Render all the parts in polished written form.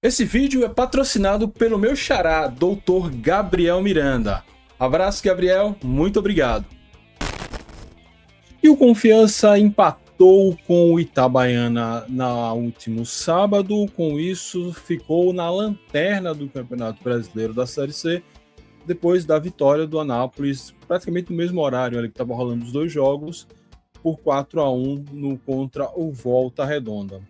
Esse vídeo é patrocinado pelo meu xará, Dr. Gabriel Miranda. Abraço, Gabriel, muito obrigado. E o Confiança empatou com o Itabaiana no último sábado, com isso ficou na lanterna do Campeonato Brasileiro da Série C, depois da vitória do Anápolis, praticamente no mesmo horário ali que estava rolando os dois jogos, por 4-1 contra o Volta Redonda.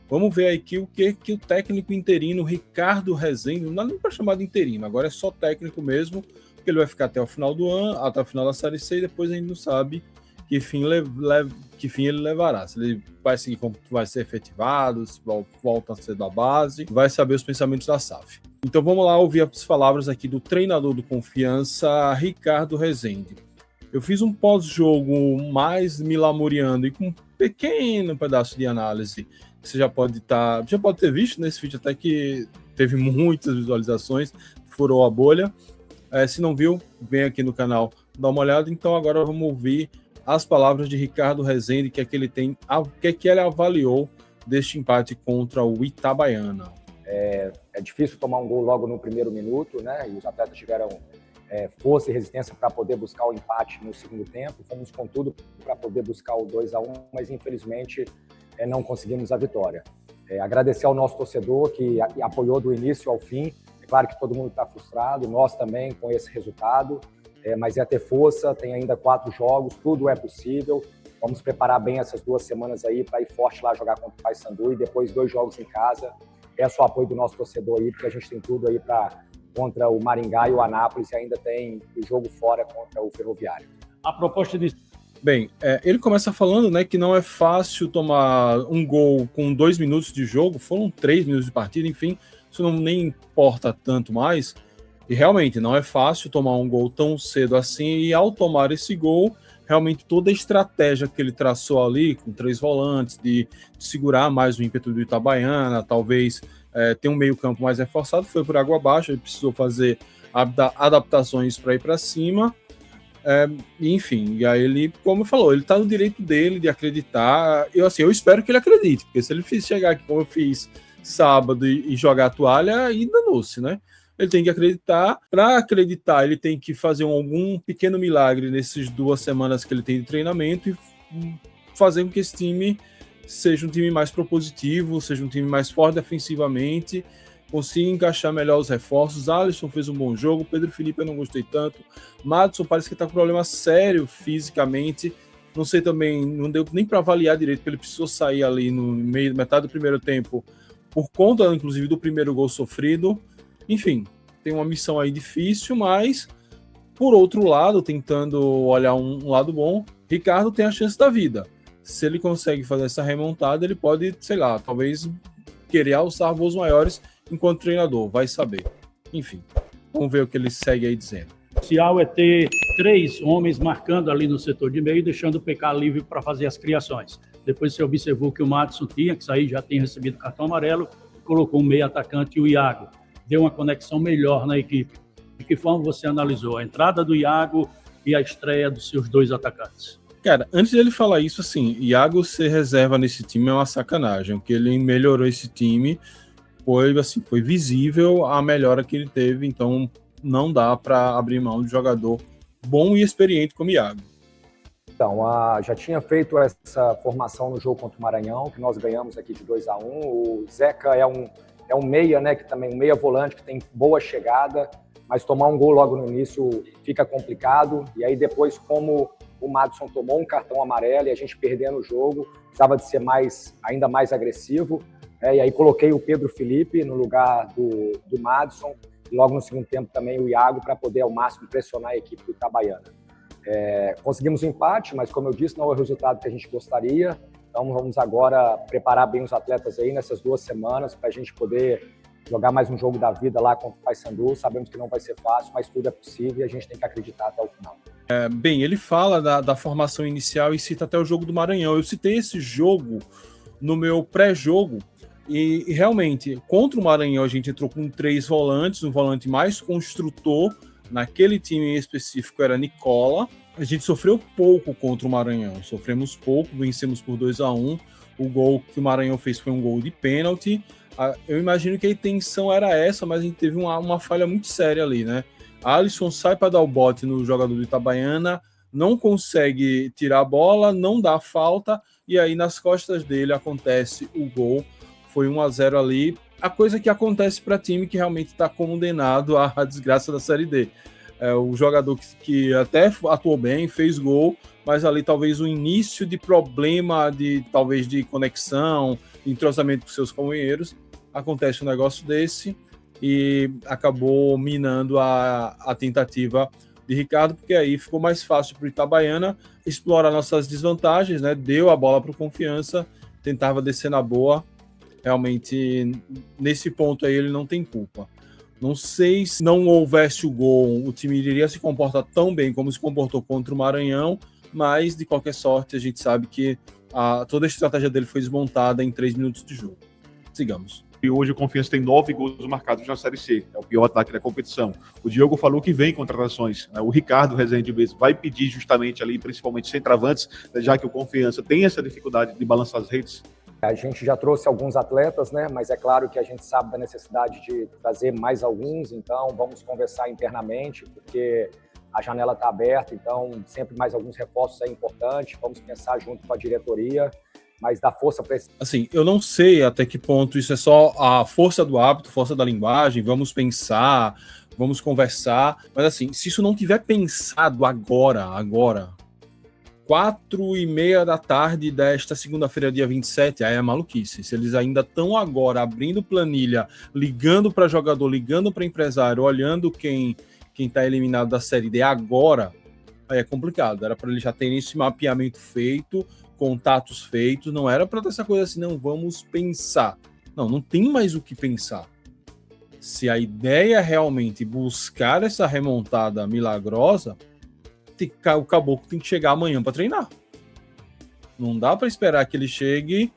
Vamos ver aqui o que o técnico interino Ricardo Rezende, não dá nem para chamar de interino, agora é só técnico mesmo, porque ele vai ficar até o final do ano, até o final da Série C, e depois a gente não sabe que fim ele levará. Se ele vai seguir como vai ser efetivado, se volta a ser da base, vai saber os pensamentos da SAF. Então vamos lá ouvir as palavras aqui do treinador do Confiança, Ricardo Rezende. Eu fiz um pós-jogo mais me lamuriando e com um pequeno pedaço de análise que você já pode ter visto nesse vídeo, até que teve muitas visualizações, furou a bolha. Se não viu, vem aqui no canal dar uma olhada. Então agora vamos ouvir as palavras de Ricardo Rezende, que ele avaliou deste empate contra o Itabaiana. É difícil tomar um gol logo no primeiro minuto, né? E os atletas tiveram força e resistência para poder buscar o empate no segundo tempo. Fomos com tudo para poder buscar o 2-1, mas infelizmente não conseguimos a vitória. Agradecer ao nosso torcedor que apoiou do início ao fim. É claro que todo mundo está frustrado, nós também com esse resultado, mas ter força, tem ainda 4 jogos, tudo é possível. Vamos preparar bem essas 2 semanas aí para ir forte lá jogar contra o Paysandu e depois 2 jogos em casa. Peço o apoio do nosso torcedor aí, porque a gente tem tudo aí para contra o Maringá e o Anápolis, e ainda tem o jogo fora contra o Ferroviário. A proposta de... Bem, ele começa falando, né, que não é fácil tomar um gol com 2 minutos de jogo, foram 3 minutos de partida, enfim, isso não nem importa tanto mais, e realmente não é fácil tomar um gol tão cedo assim, e ao tomar esse gol, realmente toda a estratégia que ele traçou ali, com 3 volantes, de segurar mais o ímpeto do Itabaiana, talvez ter um meio campo mais reforçado, foi por água abaixo, ele precisou fazer adaptações para ir para cima, enfim, e aí ele, como falou, ele tá no direito dele de acreditar. Eu espero que ele acredite, porque se ele chegar aqui como eu fiz sábado e jogar a toalha, aí danou-se, né? Ele tem que acreditar. Para acreditar, ele tem que fazer algum pequeno milagre nessas 2 semanas que ele tem de treinamento e fazer com que esse time seja um time mais propositivo, seja um time mais forte defensivamente, consiga encaixar melhor os reforços. Alisson fez um bom jogo, Pedro Felipe eu não gostei tanto, Madison parece que está com problema sério fisicamente, não sei também, não deu nem para avaliar direito, porque ele precisou sair ali no meio, metade do primeiro tempo, por conta inclusive do primeiro gol sofrido. Enfim, tem uma missão aí difícil, mas por outro lado, tentando olhar um lado bom, Ricardo tem a chance da vida. Se ele consegue fazer essa remontada, ele pode, sei lá, talvez querer alçar voos maiores enquanto treinador, vai saber. Enfim, vamos ver o que ele segue aí dizendo. O inicial é ter 3 homens marcando ali no setor de meio, deixando o PK livre para fazer as criações. Depois você observou que o Madison tinha que sair, já tinha recebido cartão amarelo, colocou um meio atacante e o Iago. Deu uma conexão melhor na equipe. De que forma você analisou a entrada do Iago e a estreia dos seus 2 atacantes? Cara, antes dele falar isso, assim, Iago ser reserva nesse time é uma sacanagem. O que ele melhorou esse time foi visível a melhora que ele teve, então não dá para abrir mão de jogador bom e experiente como Iago. Então, já tinha feito essa formação no jogo contra o Maranhão, que nós ganhamos aqui de 2-1. O Zeca é um meia, né, que também um meia volante, que tem boa chegada, mas tomar um gol logo no início fica complicado. E aí depois, como o Madison tomou um cartão amarelo e a gente perdendo o jogo, precisava de ser ainda mais agressivo. E aí coloquei o Pedro Felipe no lugar do Madison, e logo no segundo tempo também o Iago, para poder ao máximo pressionar a equipe do Itabaiana. Conseguimos um empate, mas como eu disse, não é o resultado que a gente gostaria. Então vamos agora preparar bem os atletas aí nessas 2 semanas para a gente poder jogar mais um jogo da vida lá contra o Paysandu. Sabemos que não vai ser fácil, mas tudo é possível e a gente tem que acreditar até o final. Bem, ele fala da formação inicial e cita até o jogo do Maranhão. Eu citei esse jogo no meu pré-jogo e realmente, contra o Maranhão, a gente entrou com 3 volantes, um volante mais construtor. Naquele time em específico era Nicola. A gente sofreu pouco contra o Maranhão, sofremos pouco, vencemos por 2-1. O gol que o Maranhão fez foi um gol de pênalti. Eu imagino que a intenção era essa, mas a gente teve uma falha muito séria ali, né? Alisson sai para dar o bote no jogador do Itabaiana, não consegue tirar a bola, não dá falta, e aí nas costas dele acontece o gol. Foi 1-0 ali. A coisa que acontece para time que realmente está condenado à desgraça da Série D. O jogador que até atuou bem, fez gol, mas ali talvez o início de problema, talvez de conexão, de entrosamento com seus companheiros, acontece um negócio desse e acabou minando a tentativa de Ricardo, porque aí ficou mais fácil para o Itabaiana explorar nossas desvantagens, né? Deu a bola para o Confiança, tentava descer na boa. Realmente, nesse ponto aí, ele não tem culpa. Não sei se não houvesse o gol, o time iria se comportar tão bem como se comportou contra o Maranhão, mas, de qualquer sorte, a gente sabe que toda a estratégia dele foi desmontada em 3 minutos de jogo. Sigamos. E hoje o Confiança tem 9 gols marcados na Série C. É o pior ataque da competição. O Diogo falou que vem contratações. Né? O Ricardo Rezende mesmo vai pedir justamente ali, principalmente centroavantes, já que o Confiança tem essa dificuldade de balançar as redes. A gente já trouxe alguns atletas, né? Mas é claro que a gente sabe da necessidade de trazer mais alguns, então vamos conversar internamente, porque a janela está aberta, então sempre mais alguns reforços é importante, vamos pensar junto com a diretoria, mas dá força para esse... Assim, eu não sei até que ponto isso é só a força do hábito, força da linguagem, vamos pensar, vamos conversar, mas assim, se isso não tiver pensado agora, 4h30 da tarde desta segunda-feira, dia 27, aí é maluquice. Se eles ainda estão agora abrindo planilha, ligando para jogador, ligando para empresário, olhando quem está eliminado da Série D agora, aí é complicado. Era para eles já terem esse mapeamento feito, contatos feitos, não era para ter essa coisa assim, não, vamos pensar. Não tem mais o que pensar. Se a ideia é realmente buscar essa remontada milagrosa, o Caboclo tem que chegar amanhã para treinar. Não dá para esperar que ele chegue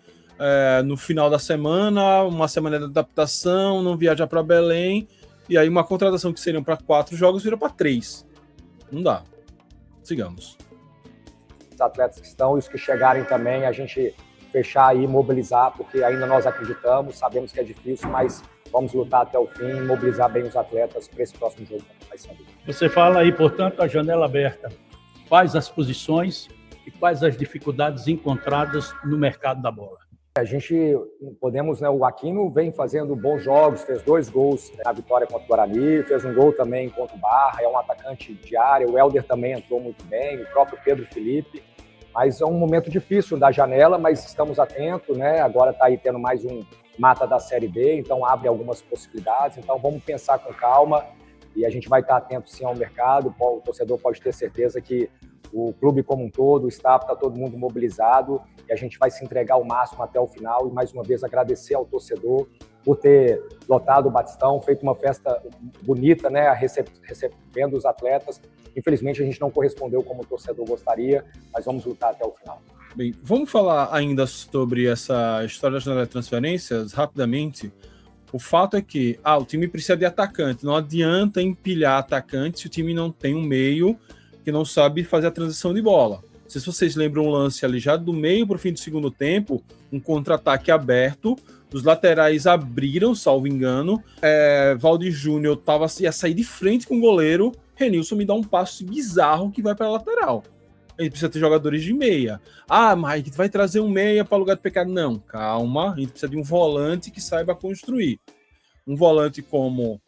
no final da semana, uma semana de adaptação, não viaja para Belém, e aí uma contratação que seriam para 4 jogos vira para 3. Não dá. Sigamos. Os atletas que estão e os que chegarem também, a gente fechar e mobilizar, porque ainda nós acreditamos, sabemos que é difícil, mas vamos lutar até o fim e mobilizar bem os atletas para esse próximo jogo. Você fala aí, portanto, a janela aberta. Quais as posições e quais as dificuldades encontradas no mercado da bola? A gente podemos, né? O Aquino vem fazendo bons jogos, fez 2 gols na vitória contra o Guarani, fez um gol também contra o Barra, é um atacante de área. O Helder também entrou muito bem, o próprio Pedro Felipe. Mas é um momento difícil da janela, mas estamos atentos, né? Agora está aí tendo mais um mata da Série B, então abre algumas possibilidades. Então vamos pensar com calma. E a gente vai estar atento sim ao mercado, o torcedor pode ter certeza que o clube como um todo, o staff, está todo mundo mobilizado e a gente vai se entregar ao máximo até o final. E mais uma vez agradecer ao torcedor por ter lotado o Batistão, feito uma festa bonita, né, recebendo os atletas. Infelizmente a gente não correspondeu como o torcedor gostaria, mas vamos lutar até o final. Bem, vamos falar ainda sobre essa história das janela de transferências rapidamente. O fato é que o time precisa de atacante. Não adianta empilhar atacante se o time não tem um meio que não sabe fazer a transição de bola. Não sei se vocês lembram um lance ali já do meio para o fim do segundo tempo, um contra-ataque aberto, os laterais abriram, salvo engano, Valdir Júnior ia sair de frente com o goleiro, Renilson me dá um passo bizarro que vai para a lateral. A gente precisa ter jogadores de meia. Mike, vai trazer um meia para o lugar de pecado. Não, calma. A gente precisa de um volante que saiba construir. Um volante como,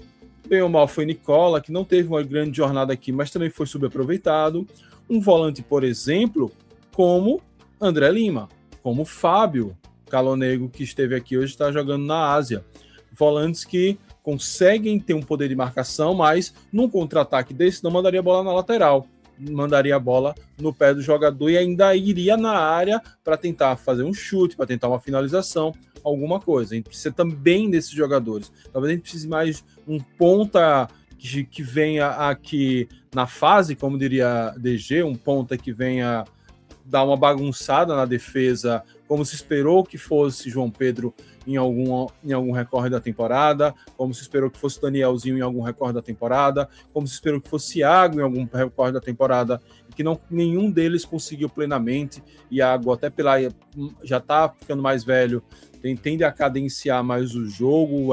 bem ou mal, foi Nicola, que não teve uma grande jornada aqui, mas também foi subaproveitado. Um volante, por exemplo, como André Lima, como Fábio Calonego, que esteve aqui hoje, está jogando na Ásia. Volantes que conseguem ter um poder de marcação, mas num contra-ataque desse não mandaria a bola na lateral. Mandaria a bola no pé do jogador e ainda iria na área para tentar fazer um chute, para tentar uma finalização, alguma coisa. A gente precisa também desses jogadores. Talvez a gente precise mais um ponta que venha aqui na fase, como diria DG, um ponta que venha dar uma bagunçada na defesa, como se esperou que fosse João Pedro em algum recorde da temporada, como se esperou que fosse Danielzinho em algum recorde da temporada, como se esperou que fosse Iago em algum recorde da temporada, e que nenhum deles conseguiu plenamente. Iago, até já está ficando mais velho, tende a cadenciar mais o jogo,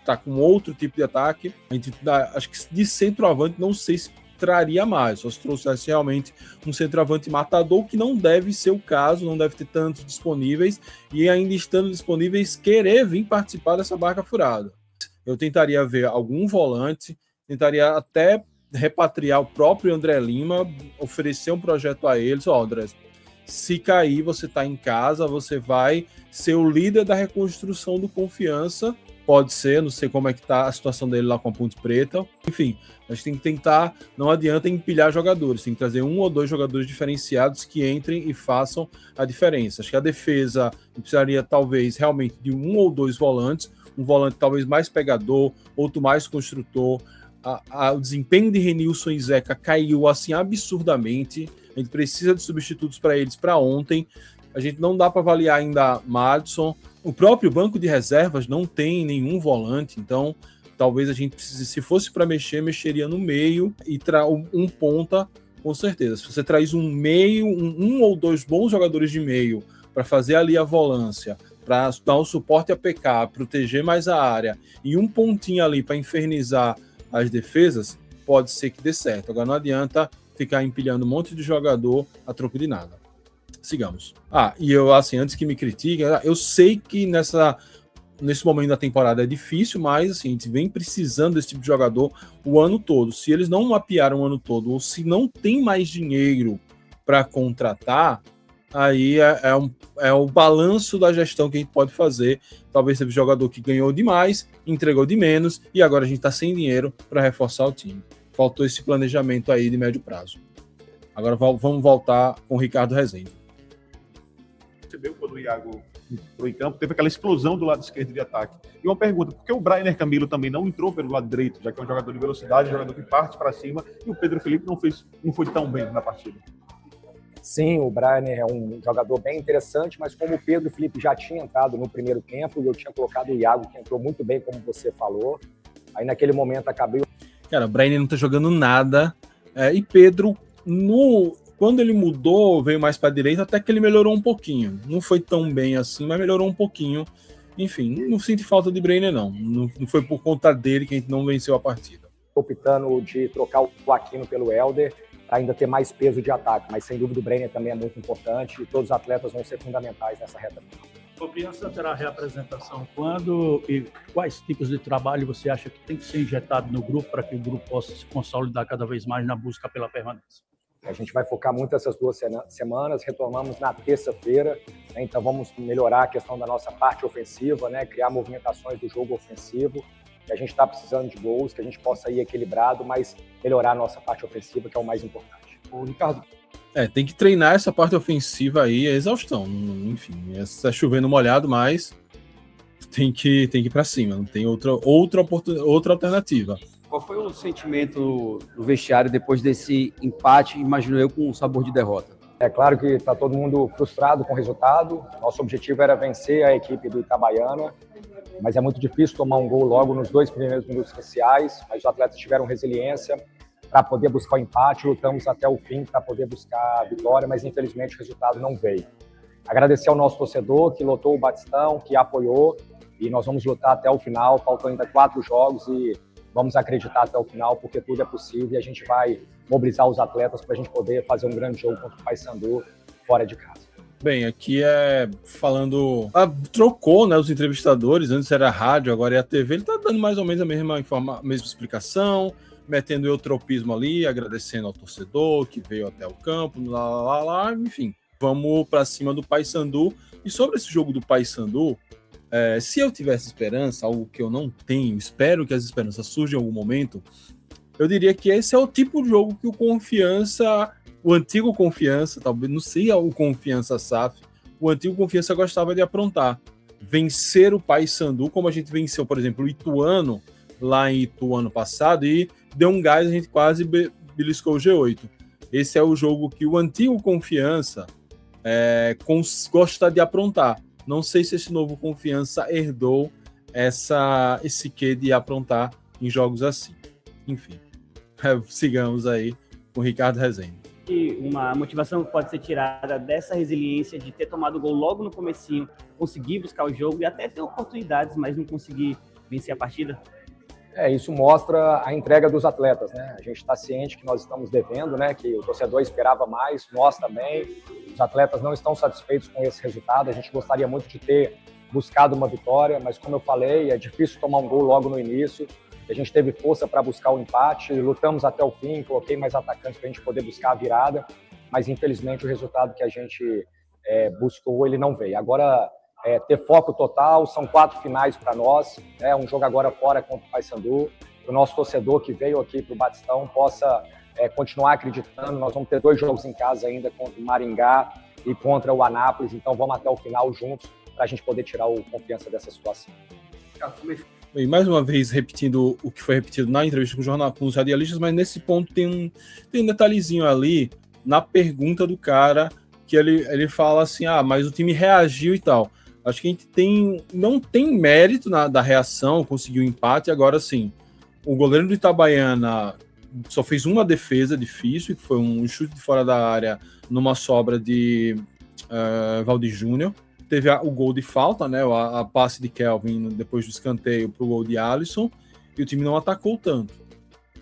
tá com outro tipo de ataque. A gente acho que de centroavante não sei se traria mais, só se trouxesse realmente um centroavante matador, que não deve ser o caso, não deve ter tantos disponíveis, e ainda estando disponíveis, querer vir participar dessa barca furada. Eu tentaria ver algum volante, tentaria até repatriar o próprio André Lima, oferecer um projeto a eles. André, se cair, você está em casa, você vai ser o líder da reconstrução do Confiança. Pode ser, não sei como é que tá a situação dele lá com a Ponte Preta. Enfim, a gente tem que tentar, não adianta empilhar jogadores, tem que trazer 1 ou 2 jogadores diferenciados que entrem e façam a diferença. Acho que a defesa precisaria talvez realmente de 1 ou 2 volantes, um volante talvez mais pegador, outro mais construtor. O desempenho de Renilson e Zeca caiu assim absurdamente. A gente precisa de substitutos para eles para ontem. A gente não dá para avaliar ainda Madison. O próprio banco de reservas não tem nenhum volante, então talvez a gente precise, se fosse para mexer, mexeria no meio e um ponta, com certeza. Se você traz um meio, um ou 2 bons jogadores de meio para fazer ali a volância, para dar o suporte a PK, proteger mais a área, e um pontinho ali para infernizar as defesas, pode ser que dê certo. Agora não adianta ficar empilhando um monte de jogador a troco de nada. Sigamos. E eu, assim, antes que me critiquem, eu sei que nesse momento da temporada é difícil, mas assim, a gente vem precisando desse tipo de jogador o ano todo. Se eles não mapearam o ano todo, ou se não tem mais dinheiro para contratar, aí é o balanço da gestão que a gente pode fazer. Talvez teve jogador que ganhou demais, entregou de menos, e agora a gente está sem dinheiro para reforçar o time. Faltou esse planejamento aí de médio prazo. Agora vamos voltar com o Ricardo Rezende. Percebeu quando o Iago entrou em campo, teve aquela explosão do lado esquerdo de ataque. E uma pergunta, por que o Brainer Camilo também não entrou pelo lado direito, já que é um jogador de velocidade, um jogador que parte para cima, e o Pedro Felipe não foi tão bem na partida? Sim, o Brainer é um jogador bem interessante, mas como o Pedro Felipe já tinha entrado no primeiro tempo, e eu tinha colocado o Iago, que entrou muito bem, como você falou, aí naquele momento acabei... Cara, o Brainer não tá jogando nada, e Pedro, quando ele mudou, veio mais para a direita, até que ele melhorou um pouquinho. Não foi tão bem assim, mas melhorou um pouquinho. Enfim, não sinto falta de Brainer, não. Não foi por conta dele que a gente não venceu a partida. Optando de trocar o Aquino pelo Helder, para ainda ter mais peso de ataque. Mas, sem dúvida, o Brainer também é muito importante e todos os atletas vão ser fundamentais nessa reta final. A Confiança terá reapresentação quando e quais tipos de trabalho você acha que tem que ser injetado no grupo para que o grupo possa se consolidar cada vez mais na busca pela permanência? A gente vai focar muito essas 2 semanas, retomamos na terça-feira, né? Então vamos melhorar a questão da nossa parte ofensiva, né? Criar movimentações do jogo ofensivo, que a gente está precisando de gols, que a gente possa ir equilibrado, mas melhorar a nossa parte ofensiva, que é o mais importante. O Ricardo... tem que treinar essa parte ofensiva aí, é exaustão. Enfim, está chovendo molhado, mas tem que ir para cima, não tem outra alternativa. Qual foi o sentimento do vestiário depois desse empate, imagino eu, com um sabor de derrota? É claro que está todo mundo frustrado com o resultado. Nosso objetivo era vencer a equipe do Itabaiana, mas é muito difícil tomar um gol logo nos 2 primeiros minutos iniciais. Mas os atletas tiveram resiliência para poder buscar o empate, lutamos até o fim para poder buscar a vitória, mas infelizmente o resultado não veio. Agradecer ao nosso torcedor que lotou o Batistão, que apoiou, e nós vamos lutar até o final. Faltam ainda 4 jogos e vamos acreditar até o final, porque tudo é possível e a gente vai mobilizar os atletas para a gente poder fazer um grande jogo contra o Paysandu fora de casa. Bem, aqui falando... trocou, né, os entrevistadores, antes era a rádio, agora é a TV, ele tá dando mais ou menos a mesma explicação, metendo eutropismo ali, agradecendo ao torcedor que veio até o campo, enfim. Vamos para cima do Paysandu. E sobre esse jogo do Paysandu, se eu tivesse esperança, algo que eu não tenho, espero que as esperanças surjam em algum momento, eu diria que esse é o tipo de jogo que o antigo Confiança, talvez, não sei o Confiança SAF, o antigo Confiança gostava de aprontar. Vencer o Paysandu, como a gente venceu, por exemplo, o Ituano, lá em Itu ano passado, e deu um gás, a gente quase beliscou o G8. Esse é o jogo que o antigo Confiança gosta de aprontar. Não sei se esse novo Confiança herdou esse quê de aprontar em jogos assim. Enfim, sigamos aí com o Ricardo Rezende. que uma motivação pode ser tirada dessa resiliência de ter tomado o gol logo no comecinho, conseguir buscar o jogo e até ter oportunidades, mas não conseguir vencer a partida? Isso mostra a entrega dos atletas, né? A gente está ciente que nós estamos devendo, né? Que o torcedor esperava mais, nós também. Os atletas não estão satisfeitos com esse resultado. A gente gostaria muito de ter buscado uma vitória, mas como eu falei, é difícil tomar um gol logo no início. A gente teve força para buscar o empate, lutamos até o fim, coloquei mais atacantes para a gente poder buscar a virada, mas infelizmente o resultado que a gente buscou, ele não veio. Agora, ter foco total, são 4 finais para nós, um jogo agora fora contra o Paysandu, para o nosso torcedor que veio aqui para o Batistão possa continuar acreditando. Nós vamos ter 2 jogos em casa ainda, contra o Maringá e contra o Anápolis, então vamos até o final juntos para a gente poder tirar o Confiança dessa situação. E mais uma vez, repetindo o que foi repetido na entrevista com os radialistas, mas nesse ponto tem um detalhezinho ali na pergunta do cara, que ele fala assim, mas o time reagiu e tal. Acho que a gente não tem mérito da reação, conseguiu um empate. Agora sim, o goleiro do Itabaiana só fez uma defesa difícil, que foi um chute de fora da área numa sobra de Valdir Júnior. Teve o gol de falta, né, a passe de Kelvin depois do escanteio para o gol de Alisson, e o time não atacou tanto.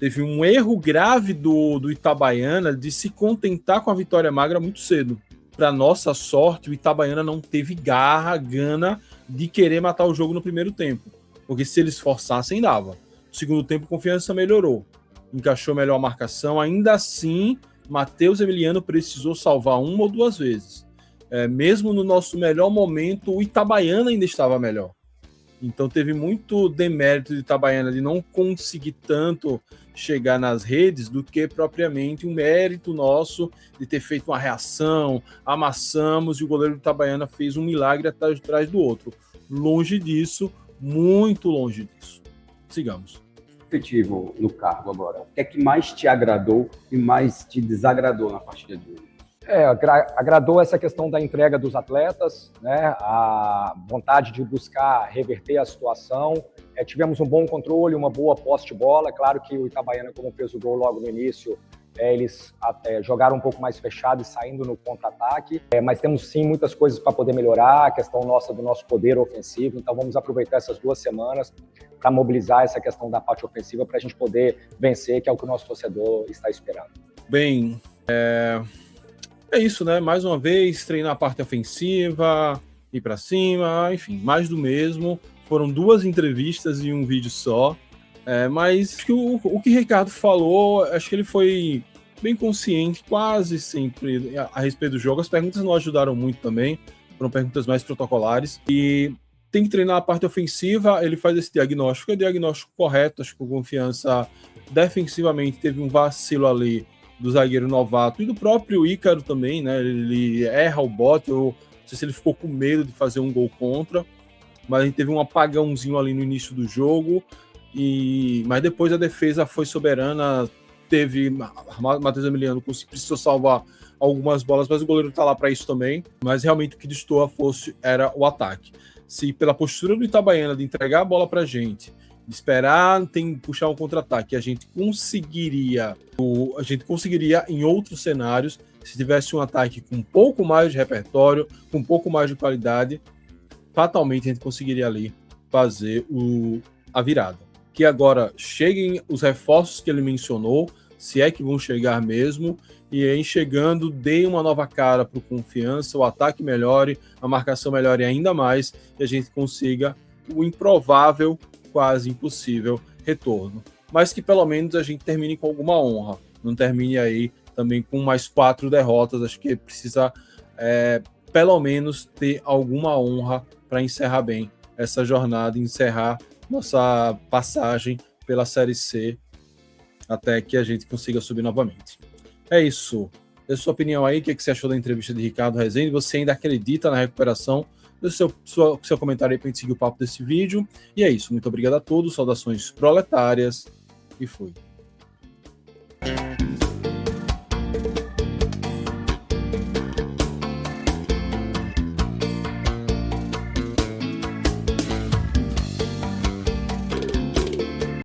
Teve um erro grave do Itabaiana de se contentar com a vitória magra muito cedo. Para nossa sorte, o Itabaiana não teve gana de querer matar o jogo no primeiro tempo, porque se eles forçassem, dava. No segundo tempo, a Confiança melhorou, encaixou melhor a marcação. Ainda assim, Matheus Emiliano precisou salvar 1 ou 2 vezes. Mesmo no nosso melhor momento, o Itabaiana ainda estava melhor. Então teve muito demérito de Itabaiana de não conseguir tanto chegar nas redes do que propriamente um mérito nosso de ter feito uma reação, amassamos, e o goleiro do Itabaiana fez um milagre atrás do outro. Longe disso, muito longe disso. Sigamos. Efetivo no cargo agora. O que é que mais te agradou e mais te desagradou na partida de hoje? Agradou essa questão da entrega dos atletas, né? A vontade de buscar reverter a situação. Tivemos um bom controle, uma boa posse de bola. Claro que o Itabaiana, como fez o gol logo no início, eles jogaram um pouco mais fechado e saindo no contra-ataque. Mas temos sim muitas coisas para poder melhorar, a questão do nosso poder ofensivo. Então vamos aproveitar essas 2 semanas para mobilizar essa questão da parte ofensiva para a gente poder vencer, que é o que o nosso torcedor está esperando. Bem, é isso, né? Mais uma vez, treinar a parte ofensiva, ir para cima, enfim, mais do mesmo. Foram 2 entrevistas e um vídeo só. Mas o que o Ricardo falou, acho que ele foi bem consciente, quase sempre, a respeito do jogo. As perguntas não ajudaram muito também, foram perguntas mais protocolares. E tem que treinar a parte ofensiva, ele faz esse diagnóstico, é o diagnóstico correto. Acho que o Confiança defensivamente teve um vacilo ali do zagueiro novato e do próprio Ícaro também, né? Ele erra o bote, eu não sei se ele ficou com medo de fazer um gol contra, mas a gente teve um apagãozinho ali no início do jogo, mas depois a defesa foi soberana, teve Matheus Emiliano precisou salvar algumas bolas, mas o goleiro tá lá para isso também, mas realmente o que destoa era o ataque. Se pela postura do Itabaiana de entregar a bola pra gente, de esperar puxar um contra-ataque, a gente conseguiria em outros cenários, se tivesse um ataque com um pouco mais de repertório, com um pouco mais de qualidade, fatalmente a gente conseguiria ali fazer a virada. Que agora cheguem os reforços que ele mencionou, se é que vão chegar mesmo, e aí chegando, dê uma nova cara para o Confiança, o ataque melhore, a marcação melhore ainda mais, e a gente consiga o improvável, quase impossível retorno. Mas que pelo menos a gente termine com alguma honra, não termine aí também com mais 4 derrotas. Acho que precisa pelo menos ter alguma honra para encerrar bem essa jornada, encerrar nossa passagem pela Série C até que a gente consiga subir novamente. É isso. Dê sua opinião aí, o que você achou da entrevista de Ricardo Rezende? Você ainda acredita na recuperação? Deixe seu comentário aí para a gente seguir o papo desse vídeo. E é isso. Muito obrigado a todos. Saudações proletárias. E fui.